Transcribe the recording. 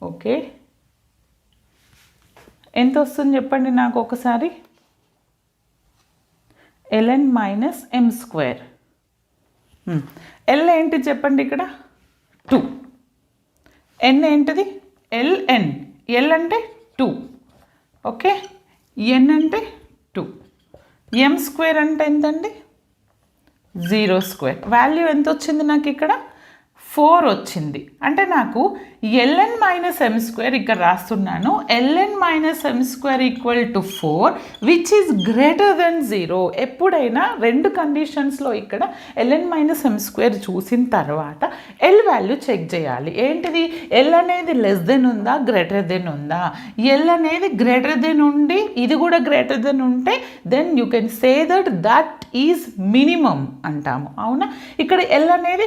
Okay, ఎంత వస్తుంది చెప్పండి నాకు ఒకసారి. ln minus m square. L ఏంటి చెప్పండి ఇక్కడ 2, n ఏంటిది ln, l అంటే 2, ఓకే, n అంటే 2, m స్క్వేర్ అంటే ఎంతండి 0 స్క్వేర్. వాల్యూ ఎంత వచ్చింది నాకు ఇక్కడ 4 వచ్చింది. అంటే నాకు ln మైనస్ m స్క్వేర్ ఇక్కడ రాస్తున్నాను. ln minus m square equal to 4 which is greater than 0. ఎప్పుడైనా రెండు కండిషన్స్లో ఇక్కడ ln మైనస్ m స్క్వేర్ చూసిన తర్వాత l వాల్యూ చెక్ చేయాలి. ఏంటిది l అనేది లెస్ దెన్ ఉందా గ్రేటర్ దెన్ ఉందా. l అనేది గ్రేటర్ దెన్ ఉండి ఇది కూడా గ్రేటర్ దెన్ ఉంటే then you can say that is minimum అంటాము. అవునా, ఇక్కడ l అనేది